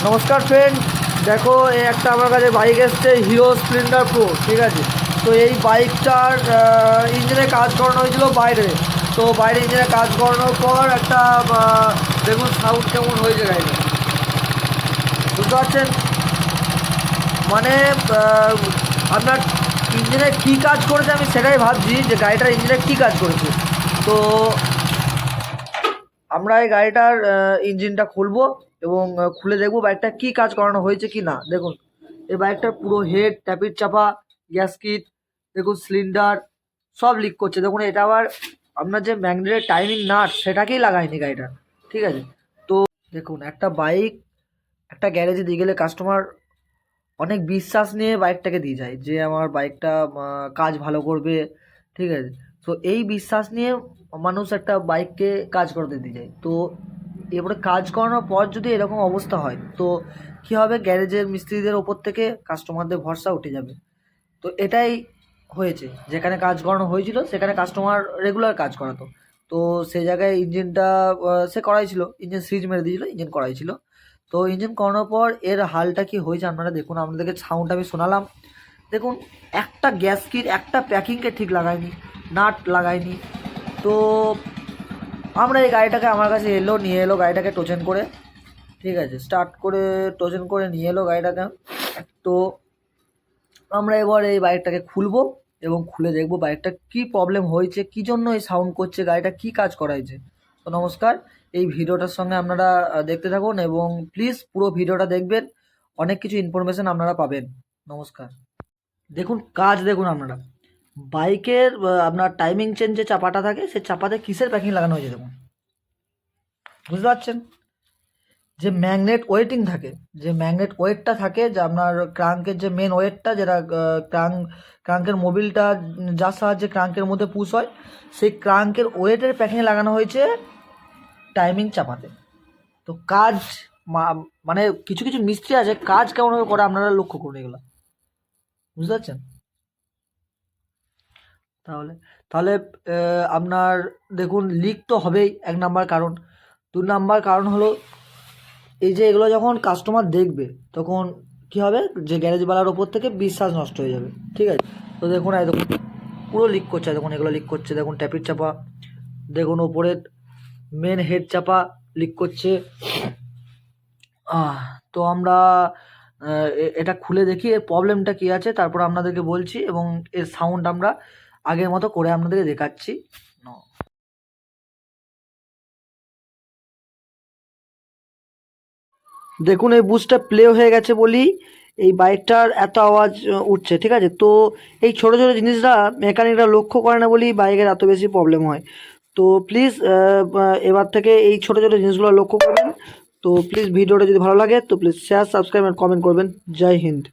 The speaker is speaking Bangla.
নমস্কার ফ্রেন্ড, দেখো এই একটা আমার কাছে বাইক এসছে হিরো স্প্লেন্ডার প্রো। ঠিক আছে, তো এই বাইকটার ইঞ্জিনে কাজ করানো হয়েছিল বাইরে। তো বাইরে ইঞ্জিনে কাজ করানোর পর একটা দেখুন সাউন্ড কেমন হয়েছে গাড়িটা, বুঝতে পারছেন? মানে আপনার ইঞ্জিনে কী কাজ করেছে আমি সেটাই ভাবছি যে গাড়িটার ইঞ্জিনে কী কাজ করেছে। তো আমরা এই গাড়িটার ইঞ্জিনটা খুলবো এবং খুলে দেখবো বাইকটা কি কাজ করানো হয়েছে কি না। দেখুন এই বাইকটার পুরো হেড, ট্যাপির চাপা, গ্যাসকিট, দেখুন সিলিন্ডার সব লিক করছে। দেখুন এটা আবার আপনার যে ম্যাগনেটের টাইমিং নাট সেটাকেই লাগায়নি গাড়িটা। ঠিক আছে, তো দেখুন একটা বাইক একটা গ্যারেজে দিয়ে গেলে কাস্টমার অনেক বিশ্বাস নিয়ে বাইকটাকে দিয়ে যায় যে আমার বাইকটা কাজ ভালো করবে। ঠিক আছে, তো এই বিশ্বাস নিয়ে মানুষ একটা বাইককে কাজ করতে দিয়ে যায়। তো এবারে কাজ করানোর পর যদি এরকম অবস্থা হয় তো কী হবে, গ্যারেজের মিস্ত্রিদের ওপর থেকে কাস্টমারদের ভরসা উঠে যাবে। তো এটাই হয়েছে, যেখানে কাজ করানো হয়েছিল সেখানে কাস্টমার রেগুলার কাজ করাতো। তো সেই জায়গায় ইঞ্জিনটা সে করাইছিল, ইঞ্জিন সুইচ মেরে দিয়েছিল, ইঞ্জিন করাইছিল। তো ইঞ্জিন করানোর পর এর হালটা কি হয়েছে আপনারা দেখুন। আপনাদেরকে সাউন্ড আমি শোনালাম, দেখুন একটা গ্যাসকিট একটা প্যাকিংকে ঠিক লাগায়নি, নাট লাগায়নি। তো আমরা এই গাড়িটাকে আমার কাছে এলো, নিয়ে এলো গাড়িটাকে টোচেন করে। ঠিক আছে, স্টার্ট করে টোচেন করে নিয়ে এলো গাড়িটাকে। তো আমরা এবার এই বাইকটাকে খুলবো এবং খুলে দেখবো বাইকটা কি প্রবলেম হয়েছে, কি জন্য এই সাউন্ড করছে, গাড়িটা কি কাজ করাইছে। তো নমস্কার, এই ভিডিওটার সঙ্গে আপনারা দেখতে থাকুন এবং প্লিজ পুরো ভিডিওটা দেখবেন, অনেক কিছু ইনফরমেশন আপনারা পাবেন। নমস্কার। দেখুন কাজ দেখুন আপনারা, বাইকের আপনার টাইমিং চেন যে চাপাটা থাকে সেই চাপাতে কিসের প্যাকিং লাগানো হয়েছে দেখুন, বুঝতে পারছেন? যে ম্যাগনেট ওয়েটিং থাকে, যে ম্যাগনেট ওয়েটটা থাকে, যে আপনার ক্রাঙ্কের যে মেন ওয়েটটা, যেটা ক্রাঙ্কের মোবিলটা যার সাহায্যে ক্রাঙ্কের মধ্যে পুশ হয়, সেই ক্রাঙ্কের ওয়েটের প্যাকিং লাগানো হয়েছে টাইমিং চাপাতে। তো কাজ মানে কিছু কিছু মিস্ত্রি আছে কাজ কেমনভাবে করে আপনারা লক্ষ্য করুন এগুলো, বুঝতে পারছেন? তাহলে তাহলে আপনার দেখুন লিক তো হবেই এক নাম্বার কারণ। দু নাম্বার কারণ হলো এই যে এগুলো যখন কাস্টমার দেখবে তখন কী হবে, যে গ্যারেজওয়ালার ওপর থেকে বিশ্বাস নষ্ট হয়ে যাবে। ঠিক আছে, তো দেখুন এই দেখুন পুরো লিক করছে, দেখুন এগুলো লিক করছে, দেখুন ট্যাপির চাপা, দেখুন ওপরের মেন হেড চাপা লিক করছে। তো আমরা এটা খুলে দেখি এর প্রবলেমটা কী আছে, তারপর আপনাদেরকে বলছি এবং এর সাউন্ড আমরা আগের মতো করে আপনাদেরকে দেখাচ্ছি। দেখুন এই বুস্টটা প্লে হয়ে গেছে বলেই এই বাইকটার এত আওয়াজ উঠছে। ঠিক আছে, তো এই ছোটো ছোটো জিনিসটা মেকানিকরা লক্ষ্য করে না বলেই বাইকের এত বেশি প্রবলেম হয়। তো প্লিজ এবার থেকে এই ছোটো ছোটো জিনিসগুলো লক্ষ্য করবেন। তো প্লিজ ভিডিওটা যদি ভালো লাগে তো প্লিজ শেয়ার, সাবস্ক্রাইব আর কমেন্ট করবেন। জয় হিন্দ।